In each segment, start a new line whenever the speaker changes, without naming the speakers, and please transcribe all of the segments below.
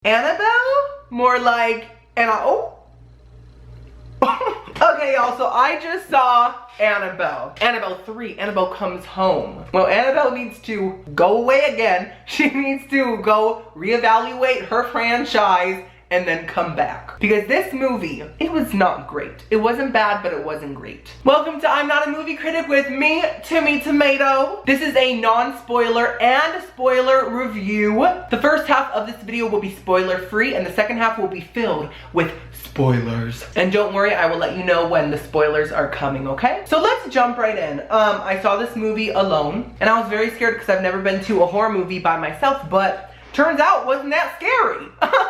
Annabelle? More like Anna. Okay, y'all, so I just saw Annabelle. Annabelle 3, Annabelle Comes Home. Well, Annabelle needs to go away again. She needs to go reevaluate her franchise and then come back. Because this movie, it was not great. It wasn't bad, but it wasn't great. Welcome to I'm Not a Movie Critic with me, Timmy Tomato. This is a non-spoiler and spoiler review. The first half of this video will be spoiler-free, and the second half will be filled with spoilers. And don't worry, I will let you know when the spoilers are coming, okay? So let's jump right in. I saw this movie alone, and I was very scared because I've never been to a horror movie by myself, but turns out wasn't that scary.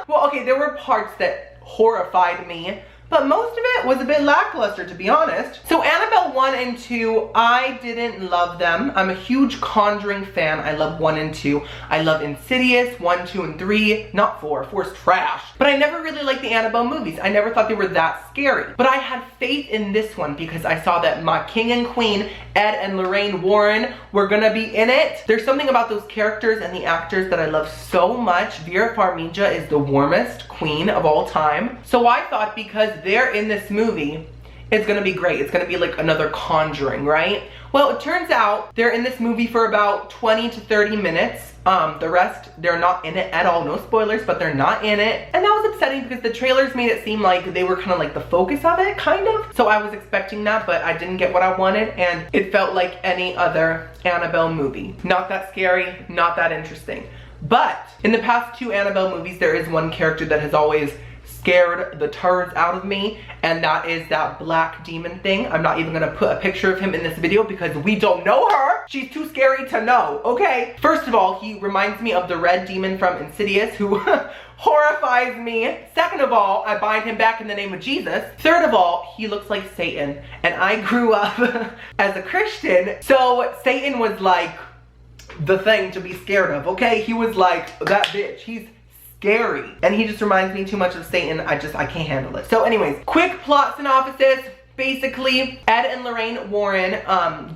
Well, okay, there were parts that horrified me, but most of it was a bit lackluster, to be honest. So Annabelle 1 and 2, I didn't love them. I'm a huge Conjuring fan. I love 1 and 2. I love Insidious, 1, 2, and 3. Not 4. 4's trash. But I never really liked the Annabelle movies. I never thought they were that scary. But I had faith in this one because I saw that my king and queen, Ed and Lorraine Warren, were gonna be in it. There's something about those characters and the actors that I love so much. Vera Farmiga is the warmest queen of all time. So I thought because they're in this movie, it's gonna be great. It's gonna be like another Conjuring, right? Well, it turns out they're in this movie for about 20 to 30 minutes. The rest, they're not in it at all. No spoilers, but they're not in it. And that was upsetting because the trailers made it seem like they were kind of like the focus of it, kind of. So I was expecting that, but I didn't get what I wanted, and it felt like any other Annabelle movie. Not that scary, not that interesting. But in the past 2 Annabelle movies, there is one character that has always scared the turds out of me, and that is that black demon thing. I'm not even gonna put a picture of him in this video because we don't know her. She's too scary to know, okay? First of all, he reminds me of the red demon from Insidious, who horrifies me. Second of all, I bind him back in the name of Jesus. Third of all, he looks like Satan, and I grew up as a Christian, so Satan was like the thing to be scared of, okay? He was like that bitch. He's scary, and he just reminds me too much of Satan. I can't handle it. So anyways, quick plot synopsis. Basically, Ed and Lorraine Warren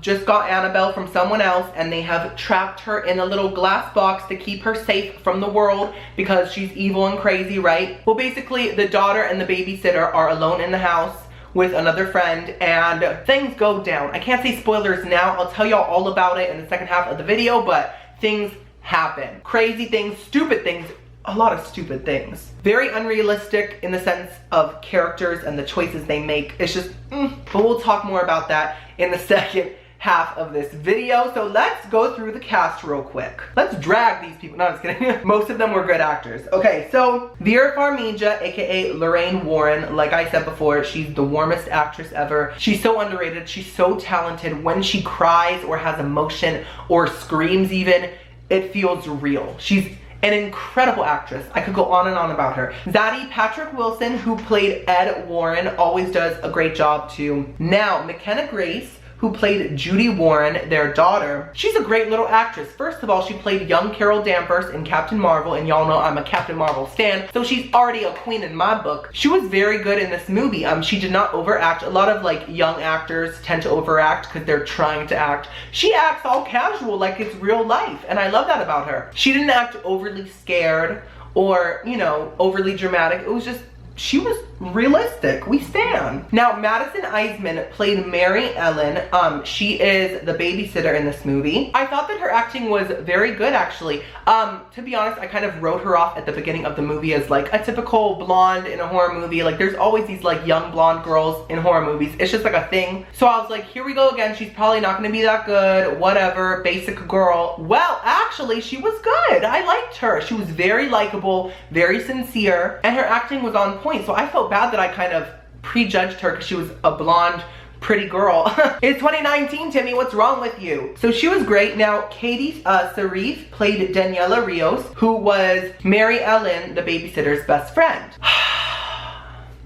just got Annabelle from someone else, and they have trapped her in a little glass box to keep her safe from the world because she's evil and crazy, right? Well, basically, the daughter and the babysitter are alone in the house with another friend, and things go down. I can't say spoilers now. I'll tell y'all all about it in the second half of the video, but things happen. Crazy things, stupid things, a lot of stupid things. Very unrealistic in the sense of characters and the choices they make. It's just, but we'll talk more about that in the second half of this video. So let's go through the cast real quick. Let's drag these people. No, I'm just kidding. Most of them were good actors. Okay, so Vera Farmiga, aka Lorraine Warren, like I said before, she's the warmest actress ever. She's so underrated. She's so talented. When she cries or has emotion or screams even, it feels real. She's an incredible actress. I could go on and on about her. Zadie Patrick Wilson, who played Ed Warren, always does a great job too. Now, McKenna Grace, who played Judy Warren, their daughter. She's a great little actress. First of all, she played young Carol Danvers in Captain Marvel, and y'all know I'm a Captain Marvel stan, so she's already a queen in my book. She was very good in this movie. She did not overact. A lot of like young actors tend to overact because they're trying to act. She acts all casual like it's real life, and I love that about her. She didn't act overly scared or, you know, overly dramatic. It was just, she was realistic. We stand. Now, Madison Iseman played Mary Ellen. She is the babysitter in this movie. I thought that her acting was very good, actually. To be honest, I kind of wrote her off at the beginning of the movie as like a typical blonde in a horror movie. Like, there's always these like young blonde girls in horror movies. It's just like a thing. So I was like, here we go again. She's probably not gonna be that good. Whatever, basic girl. Well, actually, she was good. I liked her. She was very likable, very sincere, and her acting was on point. So I felt bad that I kind of prejudged her because she was a blonde, pretty girl. It's 2019, Timmy, what's wrong with you? So she was great. Now, Katie Sarif played Daniela Rios, who was Mary Ellen, the babysitter's best friend.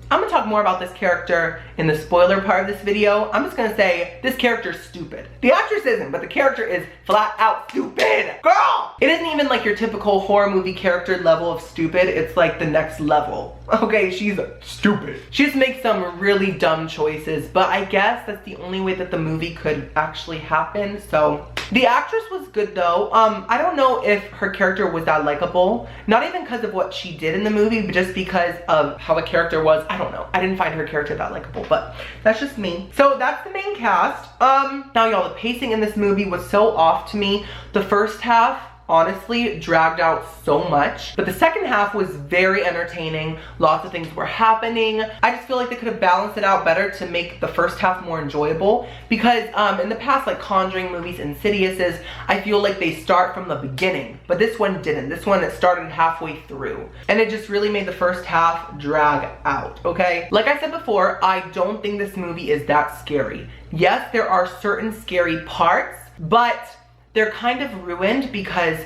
I'm gonna talk more about this character in the spoiler part of this video. I'm just gonna say this character's stupid. The actress isn't, but the character is flat out stupid. Girl! It isn't even like your typical horror movie character level of stupid. It's like the next level. Okay, she's stupid. She just makes some really dumb choices, but I guess that's the only way that the movie could actually happen, so The actress was good though. I don't know if her character was that likable. Not even because of what she did in the movie, but just because of how the character was. I don't know. I didn't find her character that likable, but that's just me. So that's the main cast. Now y'all, the pacing in this movie was so off to me. The first half honestly dragged out so much, but the second half was very entertaining. Lots of things were happening. I just feel like they could have balanced it out better to make the first half more enjoyable, because in the past, like Conjuring movies, Insidiouses, I feel like they start from the beginning, but this one didn't. This one, it started halfway through, and it just really made the first half drag out, okay? Like I said before, I don't think this movie is that scary. Yes, there are certain scary parts, but they're kind of ruined because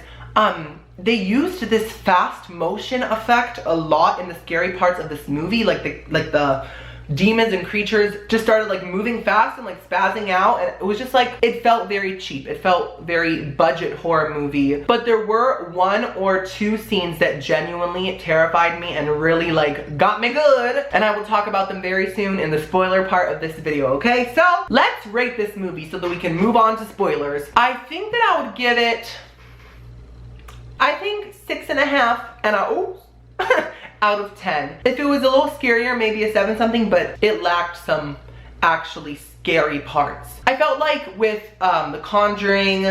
they used this fast motion effect a lot in the scary parts of this movie. Like the demons and creatures just started like moving fast and like spazzing out, and it was just like, it felt very cheap. It felt very budget horror movie. But there were 1 or 2 scenes that genuinely terrified me and really like got me good, and I will talk about them very soon in the spoiler part of this video, okay? So let's rate this movie so that we can move on to spoilers. I think that I would give it, I think 6.5 out of 10. If it was a little scarier, maybe a 7 something, but it lacked some actually scary parts. I felt like with The Conjuring,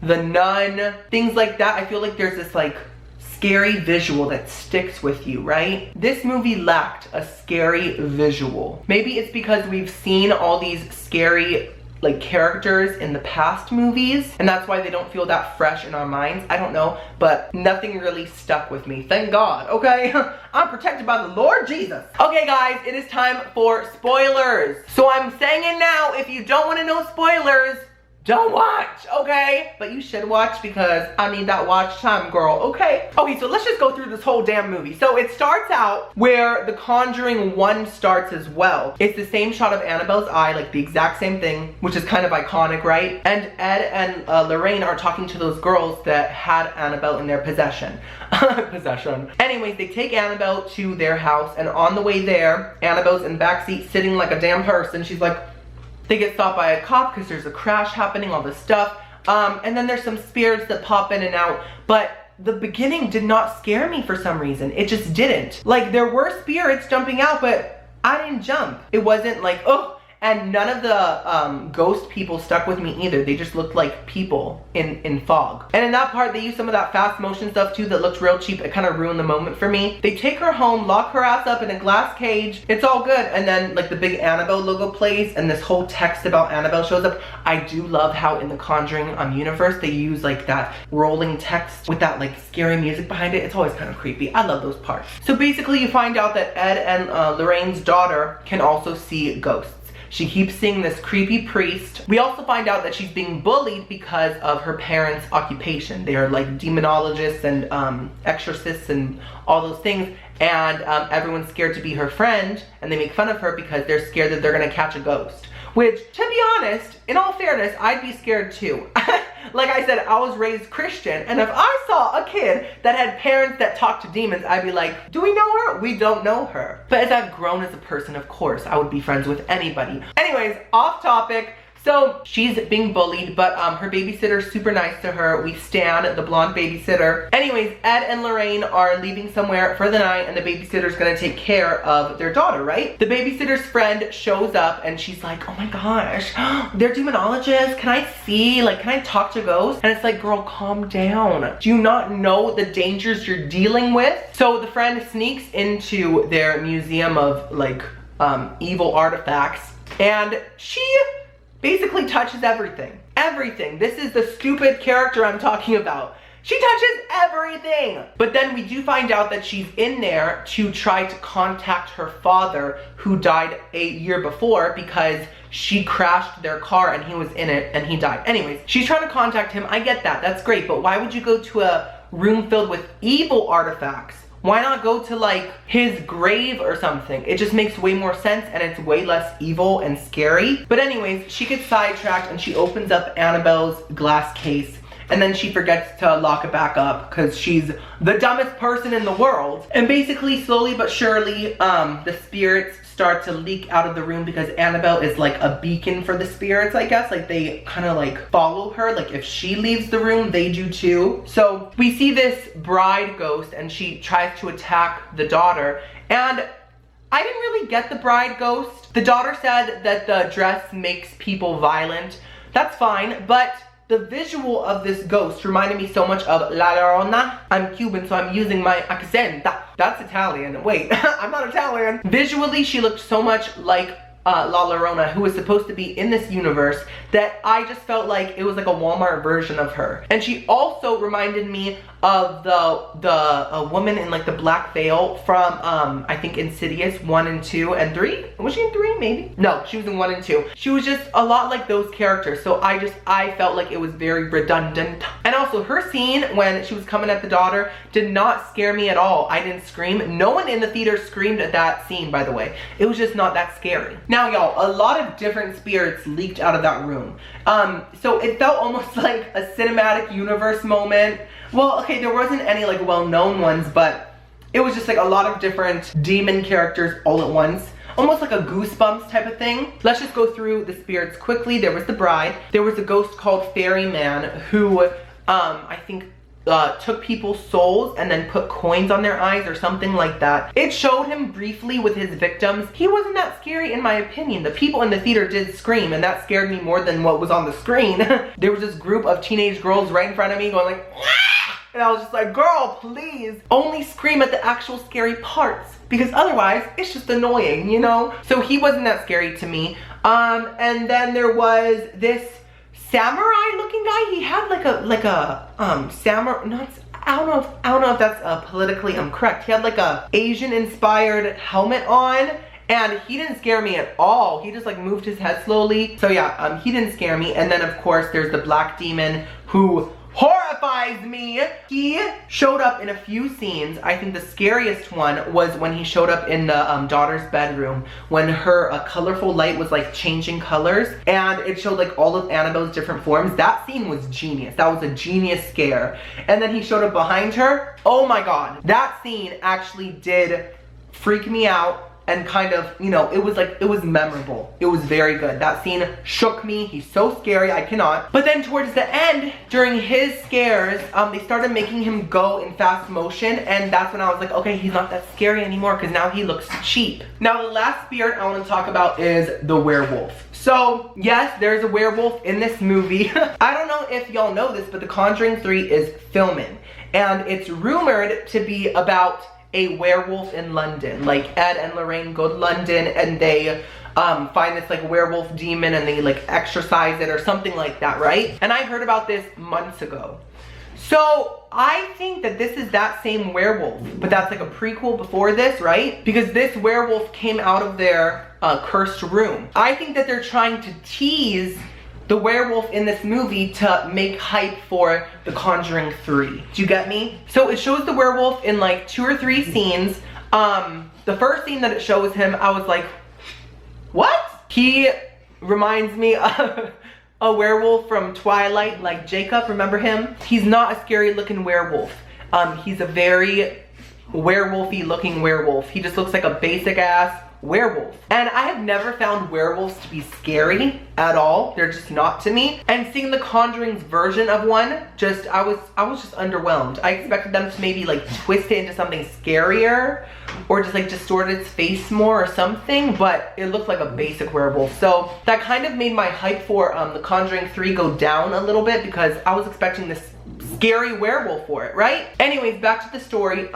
The Nun, things like that, I feel like there's this like scary visual that sticks with you, right? This movie lacked a scary visual. Maybe it's because we've seen all these scary like characters in the past movies, and that's why they don't feel that fresh in our minds. I don't know, but nothing really stuck with me, thank God, okay? I'm protected by the Lord Jesus. Okay guys, it is time for spoilers. So I'm saying it now, if you don't want to know spoilers, don't watch, okay? But you should watch because I need that watch time, girl, okay? Okay, so let's just go through this whole damn movie. So it starts out where The Conjuring 1 starts as well. It's the same shot of Annabelle's eye, like the exact same thing, which is kind of iconic, right? And Ed and Lorraine are talking to those girls that had Annabelle in their possession. Anyways, they take Annabelle to their house, and on the way there, Annabelle's in the backseat sitting like a damn person. She's like, they get stopped by a cop because there's a crash happening, all this stuff. And then there's some spirits that pop in and out. But the beginning did not scare me for some reason. It just didn't. Like, there were spirits jumping out, but I didn't jump. It wasn't like, oh. And none of the ghost people stuck with me either. They just looked like people in fog. And in that part, they used some of that fast motion stuff too that looked real cheap. It kind of ruined the moment for me. They take her home, lock her ass up in a glass cage. It's all good. And then like the big Annabelle logo plays and this whole text about Annabelle shows up. I do love how in the Conjuring universe, they use like that rolling text with that like scary music behind it. It's always kind of creepy. I love those parts. So basically you find out that Ed and Lorraine's daughter can also see ghosts. She keeps seeing this creepy priest. We also find out that she's being bullied because of her parents' occupation. They are like demonologists and exorcists and all those things. And everyone's scared to be her friend, and they make fun of her because they're scared that they're gonna catch a ghost. Which, to be honest, in all fairness, I'd be scared too. Like I said, I was raised Christian, and if I saw a kid that had parents that talked to demons, I'd be like, do we know her? We don't know her. But as I've grown as a person, of course, I would be friends with anybody. Anyways, off topic. So she's being bullied, but her babysitter's super nice to her. We stan the blonde babysitter. Anyways, Ed and Lorraine are leaving somewhere for the night, and the babysitter's gonna take care of their daughter, right? The babysitter's friend shows up and she's like, oh my gosh, they're demonologists. Can I see? Like, can I talk to ghosts? And it's like, girl, calm down. Do you not know the dangers you're dealing with? So the friend sneaks into their museum of like evil artifacts, and she basically touches everything. Everything. This is the stupid character I'm talking about. She touches everything. But then we do find out that she's in there to try to contact her father, who died a year before because she crashed their car and he was in it and he died. Anyways, she's trying to contact him. I get that. That's great. But why would you go to a room filled with evil artifacts? Why not go to like his grave or something? It just makes way more sense, and it's way less evil and scary. But anyways, she gets sidetracked and she opens up Annabelle's glass case, and then she forgets to lock it back up because she's the dumbest person in the world. And basically, slowly but surely, the spirits start to leak out of the room because Annabelle is like a beacon for the spirits, I guess. Like they kind of like follow her. Like if she leaves the room, they do too. So we see this bride ghost and she tries to attack the daughter. And I didn't really get the bride ghost. The daughter said that the dress makes people violent. That's fine, but the visual of this ghost reminded me so much of La Llorona. I'm Cuban, so I'm using my accent. That's Italian. Wait, I'm not Italian. Visually, she looked so much like La Llorona, who was supposed to be in this universe, that I just felt like it was like a Walmart version of her. And she also reminded me of the woman in like the black veil from I think Insidious 1 and 2 and 3. Was she in 3 maybe? No, she was in 1 and 2. She was just a lot like those characters, so I felt like it was very redundant. And also her scene when she was coming at the daughter did not scare me at all. I didn't scream. No one in the theater screamed at that scene, by the way. It was just not that scary. Now y'all, a lot of different spirits leaked out of that room. So it felt almost like a cinematic universe moment. Well, okay, there wasn't any like well-known ones, but it was just like a lot of different demon characters all at once. Almost like a Goosebumps type of thing. Let's just go through the spirits quickly. There was the bride. There was a ghost called Ferryman who I think took people's souls and then put coins on their eyes or something like that. It showed him briefly with his victims. He wasn't that scary in my opinion. The people in the theater did scream and that scared me more than what was on the screen. There was this group of teenage girls right in front of me going like, "Ah!" And I was just like, girl, please only scream at the actual scary parts because otherwise it's just annoying, you know? So he wasn't that scary to me. And then there was this samurai looking guy. He had like a samurai, not, I don't know if that's politically correct. He had like a Asian inspired helmet on and he didn't scare me at all. He just like moved his head slowly. So yeah, he didn't scare me. And then of course there's the black demon who horrifies me. He showed up in a few scenes. I think the scariest one was when he showed up in the daughter's bedroom when her colorful light was like changing colors and it showed like all of Annabelle's different forms. That scene was genius. That was a genius scare. And then he showed up behind her. Oh my god. That scene actually did freak me out. And kind of, you know, it was memorable. It was very good. That scene shook me. He's so scary, I cannot. But then towards the end, during his scares, they started making him go in fast motion. And that's when I was like, okay, he's not that scary anymore because now he looks cheap. Now the last spirit I want to talk about is the werewolf. So yes, there's a werewolf in this movie. I don't know if y'all know this, but The Conjuring 3 is filming. And it's rumored to be about a werewolf in London. Like Ed and Lorraine go to London and they find this like werewolf demon and they like exorcise it or something like that, right? And I heard about this months ago. So I think that this is that same werewolf, but that's like a prequel before this, right? Because this werewolf came out of their cursed room. I think that they're trying to tease the werewolf in this movie to make hype for The Conjuring 3. Do you get me? So it shows the werewolf in like 2 or 3 scenes. The first scene that it shows him, I was like, what? He reminds me of a werewolf from Twilight, like Jacob, remember him? He's not a scary looking werewolf. He's a very werewolfy looking werewolf. He just looks like a basic ass werewolf. And I have never found werewolves to be scary at all. They're just not to me. And seeing The Conjuring's version of one, I was just underwhelmed. I expected them to maybe like twist it into something scarier or just like distort its face more or something, but it looked like a basic werewolf. So that kind of made my hype for The Conjuring 3 go down a little bit because I was expecting this scary werewolf for it, right? Anyways, back to the story.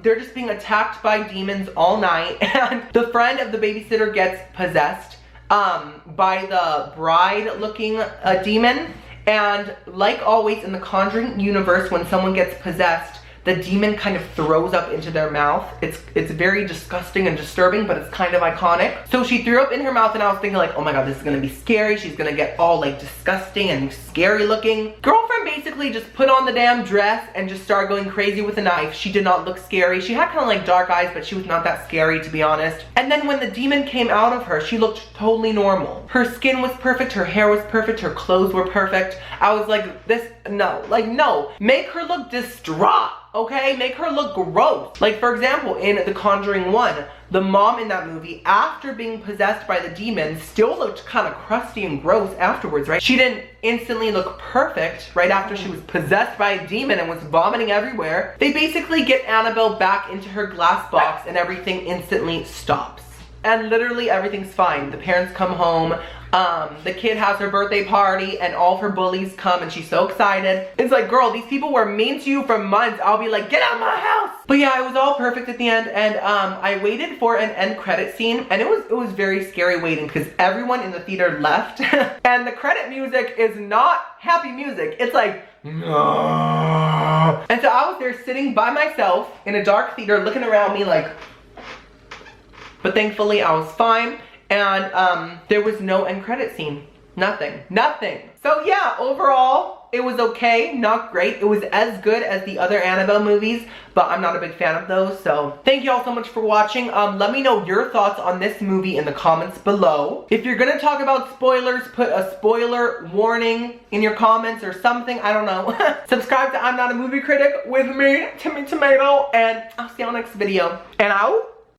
They're just being attacked by demons all night and the friend of the babysitter gets possessed by the bride looking demon. And like always in the Conjuring universe, when someone gets possessed, the demon kind of throws up into their mouth. It's very disgusting and disturbing, but it's kind of iconic. So she threw up in her mouth and I was thinking like, oh my god, this is gonna be scary. She's gonna get all like disgusting and scary looking. Girlfriend basically just put on the damn dress and just started going crazy with a knife. She did not look scary. She had kind of like dark eyes, but she was not that scary, to be honest. And then when the demon came out of her, she looked totally normal. Her skin was perfect, her hair was perfect, her clothes were perfect. I was like, this, no, like no. Make her look distraught, okay? Make her look gross. Like for example, in The Conjuring 1, the mom in that movie, after being possessed by the demon, still looked kind of crusty and gross afterwards, right? She didn't instantly look perfect right after she was possessed by a demon and was vomiting everywhere. They basically get Annabelle back into her glass box and everything instantly stops. And literally everything's fine. The parents come home, the kid has her birthday party and all of her bullies come and she's so excited. It's like, girl, these people were mean to you for months. I'll be like, get out of my house. But yeah, it was all perfect at the end, and I waited for an end credit scene, and it was very scary waiting because everyone in the theater left and the credit music is not happy music. It's like, no. And so I was there sitting by myself in a dark theater looking around me like, but thankfully I was fine, and there was no end credit scene. Nothing. So yeah, overall, it was okay, not great. It was as good as the other Annabelle movies, but I'm not a big fan of those. So thank you all so much for watching. Let me know your thoughts on this movie in the comments below. If you're gonna talk about spoilers, put a spoiler warning in your comments or something, I don't know. Subscribe to I'm Not a Movie Critic with me, Timmy Tomato, and I'll see you on the next video. And out.